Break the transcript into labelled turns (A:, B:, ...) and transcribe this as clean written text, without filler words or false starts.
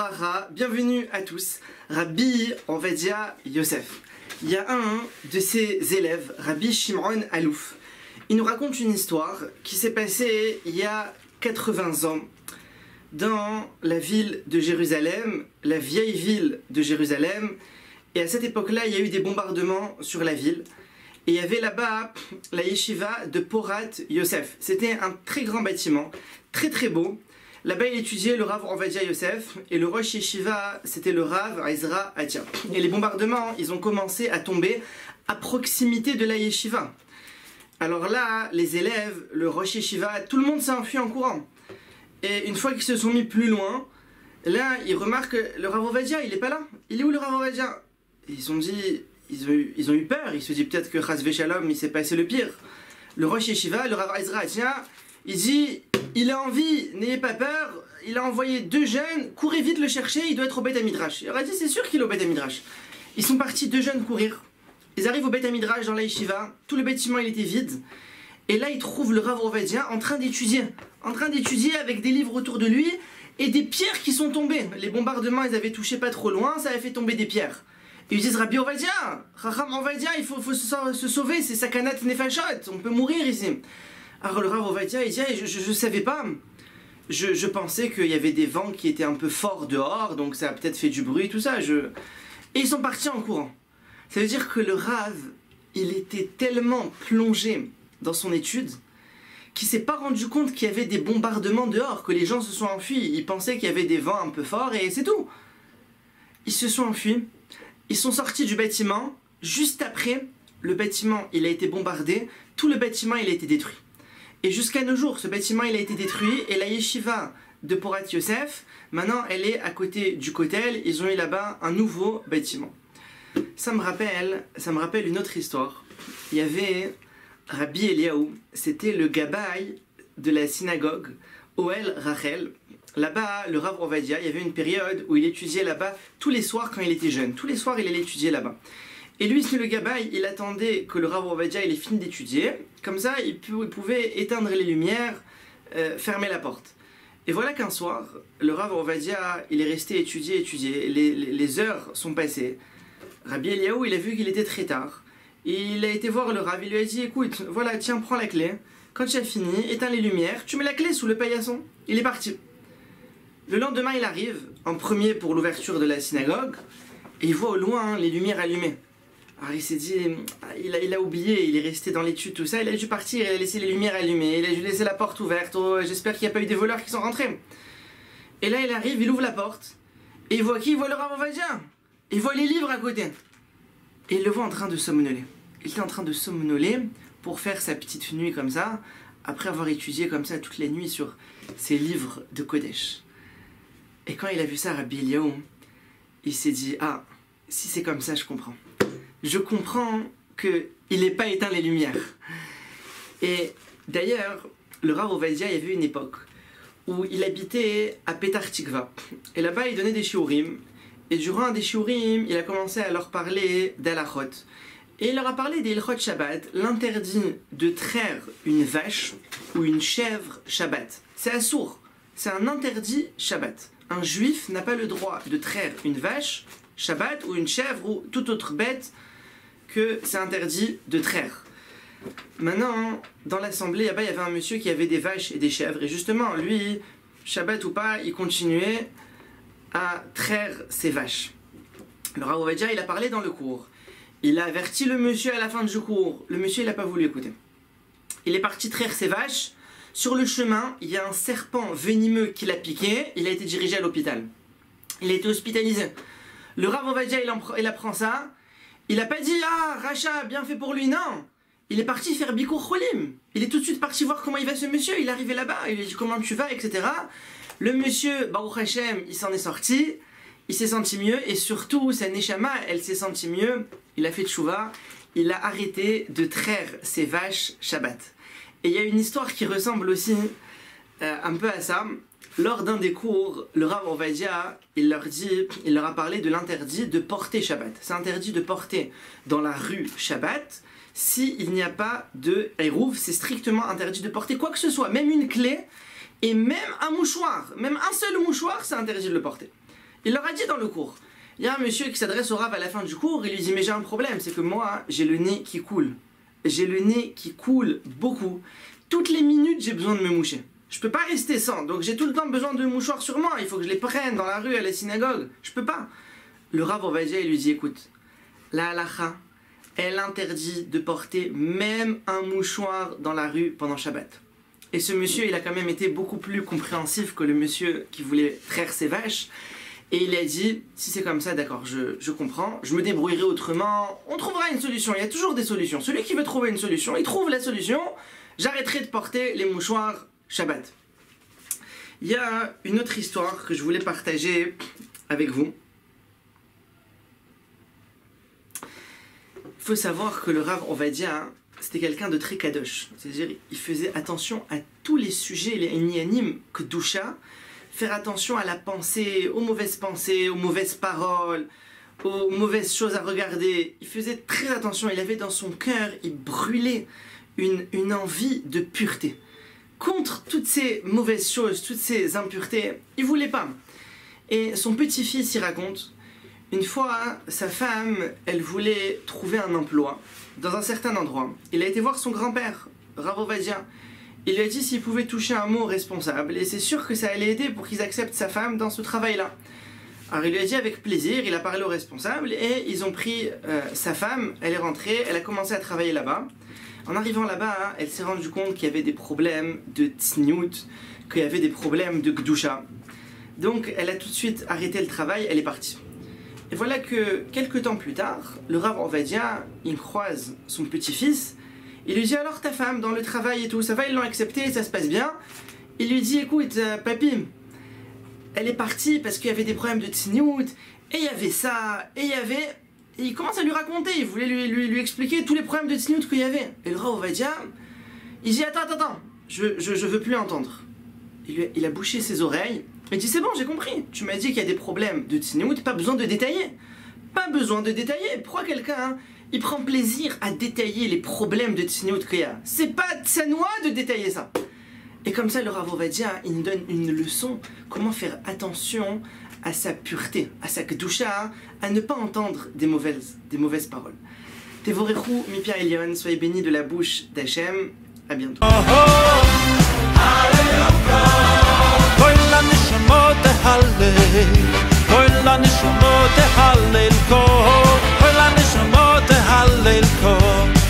A: Bracha, bienvenue à tous. Rabbi Ovadia Yosef. Il y a un de ses élèves, Rabbi Shimon Alouf. Il nous raconte une histoire qui s'est passée il y a 80 ans dans la ville de Jérusalem, la vieille ville de Jérusalem. Et à cette époque-là, il y a eu des bombardements sur la ville. Et il y avait là-bas la yeshiva de Porat Yosef. C'était un très grand bâtiment, très très beau. Là-bas, il étudiait le Rav Ovadia Yosef et le Rosh Yeshiva, c'était le Rav Ezra Atia. Et les bombardements, ils ont commencé à tomber à proximité de la yeshiva. Alors là, les élèves, le Rosh Yeshiva, tout le monde s'est enfui en courant. Et une fois qu'ils se sont mis plus loin, là, ils remarquent que le Rav Ovadia, il n'est pas là. Il est où le Rav Ovadia? Ils ont eu peur. Ils se disent peut-être que Chas Shalom, il s'est passé le pire. Le Rosh Yeshiva, le Rav Ezra Atia, il dit, il est en vie, n'ayez pas peur, il a envoyé 2 jeunes, courez vite le chercher, il doit être au Beth Midrash. Il leur a dit, c'est sûr qu'il est au Beth Midrash. Ils sont partis 2 jeunes courir. Ils arrivent au Beth Midrash dans la yeshiva, tout le bâtiment il était vide. Et là ils trouvent le Rav Ovadia en train d'étudier avec des livres autour de lui et des pierres qui sont tombées. Les bombardements ils avaient touché pas trop loin, ça avait fait tomber des pierres. Et ils disent, Rabbi Ovadia, Chacham Ovadia, il faut se sauver, c'est sakanat nefashot, on peut mourir ici. Alors le Rav Ovadia, il dit, je savais pas, je pensais qu'il y avait des vents qui étaient un peu forts dehors, donc ça a peut-être fait du bruit, tout ça, Et ils sont partis en courant. Ça veut dire que le Rav, il était tellement plongé dans son étude, qu'il s'est pas rendu compte qu'il y avait des bombardements dehors, que les gens se sont enfuis, il pensait qu'il y avait des vents un peu forts, et c'est tout. Ils se sont enfuis, ils sont sortis du bâtiment, juste après, le bâtiment, il a été bombardé, tout le bâtiment, il a été détruit. Et jusqu'à nos jours, ce bâtiment il a été détruit et la yeshiva de Porat Yosef, maintenant elle est à côté du Kotel, ils ont eu là-bas un nouveau bâtiment. Ça me rappelle une autre histoire. Il y avait Rabbi Eliaou, c'était le gabaï de la synagogue Ohel Rachel. Là-bas, le Rav Ovadia, il y avait une période où il étudiait là-bas tous les soirs quand il était jeune. Tous les soirs, il allait étudier là-bas. Et lui, le gabaï, il attendait que le Rav Ovadia il ait fini d'étudier. Comme ça, il pouvait éteindre les lumières, fermer la porte. Et voilà qu'un soir, le Rav Ovadia, il est resté étudier. Les heures sont passées. Rabbi Eliaou, il a vu qu'il était très tard. Il a été voir le Rav, il lui a dit, écoute, voilà, tiens, prends la clé. Quand tu as fini, éteins les lumières, tu mets la clé sous le paillasson. Il est parti. Le lendemain, il arrive, en premier pour l'ouverture de la synagogue, et il voit au loin les lumières allumées. Alors il s'est dit, il a oublié, il est resté dans l'étude, tout ça, il a dû partir, il a laissé les lumières allumées, il a dû laisser la porte ouverte, oh, j'espère qu'il n'y a pas eu des voleurs qui sont rentrés. Et là il arrive, il ouvre la porte, et il voit qui? Il voit le Rav Ovadia, il voit les livres à côté, et il le voit en train de somnoler. Il était en train de somnoler pour faire sa petite nuit comme ça, après avoir étudié comme ça toute la nuit sur ses livres de Kodesh. Et quand il a vu ça, Rabbi Eliaou, il s'est dit, ah, si c'est comme ça, je comprends. Je comprends qu'il n'ait pas éteint les lumières. Et d'ailleurs, le Rav Ovadia, il y avait une époque où il habitait à Petar Tikva. Et là-bas, il donnait des shiurim. Et durant un des shiurim, il a commencé à leur parler d'Alachot. Et il leur a parlé des Ilchot Shabbat, l'interdit de traire une vache ou une chèvre Shabbat. C'est assour, c'est un interdit Shabbat. Un juif n'a pas le droit de traire une vache Shabbat ou une chèvre ou toute autre bête que c'est interdit de traire. Maintenant, dans l'assemblée, là-bas, il y avait un monsieur qui avait des vaches et des chèvres. Et justement, lui, Shabbat ou pas, il continuait à traire ses vaches. Le Rav Ovadia, il a parlé dans le cours. Il a averti le monsieur à la fin du cours. Le monsieur, il n'a pas voulu écouter. Il est parti traire ses vaches. Sur le chemin, il y a un serpent venimeux qui l'a piqué. Il a été dirigé à l'hôpital. Il a été hospitalisé. Le Rav Ovadia, il apprend ça. Il n'a pas dit, ah, Racha, bien fait pour lui, non. Il est parti faire Bikur Cholim. Il est tout de suite parti voir comment il va ce monsieur. Il est arrivé là-bas, il lui a dit comment tu vas, etc. Le monsieur, Baruch Hashem, il s'en est sorti. Il s'est senti mieux. Et surtout, sa Neshama, elle s'est sentie mieux. Il a fait tchouva. Il a arrêté de traire ses vaches Shabbat. Et il y a une histoire qui ressemble aussi un peu à ça. Lors d'un des cours, le Rav Ovadia, il leur a parlé de l'interdit de porter Shabbat. C'est interdit de porter dans la rue Shabbat s'il n'y a pas de Eruv. C'est strictement interdit de porter quoi que ce soit, même une clé et même un mouchoir. Même un seul mouchoir, c'est interdit de le porter. Il leur a dit dans le cours. Il y a un monsieur qui s'adresse au Rav à la fin du cours, il lui dit mais j'ai un problème, c'est que moi j'ai le nez qui coule. J'ai le nez qui coule beaucoup. Toutes les minutes j'ai besoin de me moucher. Je peux pas rester sans, donc j'ai tout le temps besoin de mouchoirs sur moi, il faut que je les prenne dans la rue, à la synagogue. Je peux pas. Le Rav Ovadia il lui dit écoute, la halakha, elle interdit de porter même un mouchoir dans la rue pendant Shabbat. Et ce monsieur il a quand même été beaucoup plus compréhensif que le monsieur qui voulait traire ses vaches. Et il a dit, si c'est comme ça, d'accord, je comprends, je me débrouillerai autrement, on trouvera une solution, il y a toujours des solutions. Celui qui veut trouver une solution, il trouve la solution, j'arrêterai de porter les mouchoirs Shabbat. Il y a une autre histoire que je voulais partager avec vous. Il faut savoir que le Rav Ovadia, c'était quelqu'un de très kadosh. C'est-à-dire, il faisait attention à tous les sujets, les inyanim, kedusha, faire attention à la pensée, aux mauvaises paroles, aux mauvaises choses à regarder. Il faisait très attention, il avait dans son cœur, il brûlait une envie de pureté. Contre toutes ces mauvaises choses, toutes ces impuretés, il voulait pas. Et son petit-fils, il raconte, une fois, sa femme, elle voulait trouver un emploi dans un certain endroit. Il a été voir son grand-père, Rav Ovadia. Il lui a dit s'il pouvait toucher un mot au responsable, et c'est sûr que ça allait aider pour qu'ils acceptent sa femme dans ce travail-là. Alors il lui a dit avec plaisir, il a parlé au responsable, et ils ont pris sa femme, elle est rentrée, elle a commencé à travailler là-bas. En arrivant là-bas, elle s'est rendue compte qu'il y avait des problèmes de tsniout, qu'il y avait des problèmes de gdusha. Donc elle a tout de suite arrêté le travail, elle est partie. Et voilà que quelques temps plus tard, le Rav Ovadia, il croise son petit-fils. Il lui dit alors ta femme dans le travail et tout, ça va, ils l'ont accepté, ça se passe bien. Il lui dit écoute papy, elle est partie parce qu'il y avait des problèmes de tsniout, et il y avait ça, et il y avait... Et il commence à lui raconter, il voulait lui expliquer tous les problèmes de tsniout qu'il y avait. Et le Rav Ovadia, il dit attends, je veux plus entendre. Il a bouché ses oreilles, il dit c'est bon j'ai compris, tu m'as dit qu'il y a des problèmes de tsniout, pas besoin de détailler. Pas besoin de détailler, pourquoi quelqu'un... il prend plaisir à détailler les problèmes de tsniout qu'il y a. C'est pas tsanoua de détailler ça. Et comme ça, le Rav Ovadia, il nous donne une leçon, comment faire attention à sa pureté, à sa kedusha, à ne pas entendre des mauvaises paroles. Tevorechu Mipia Elion, soyez bénis de la bouche d'Hachem. À bientôt.
B: Hallel kol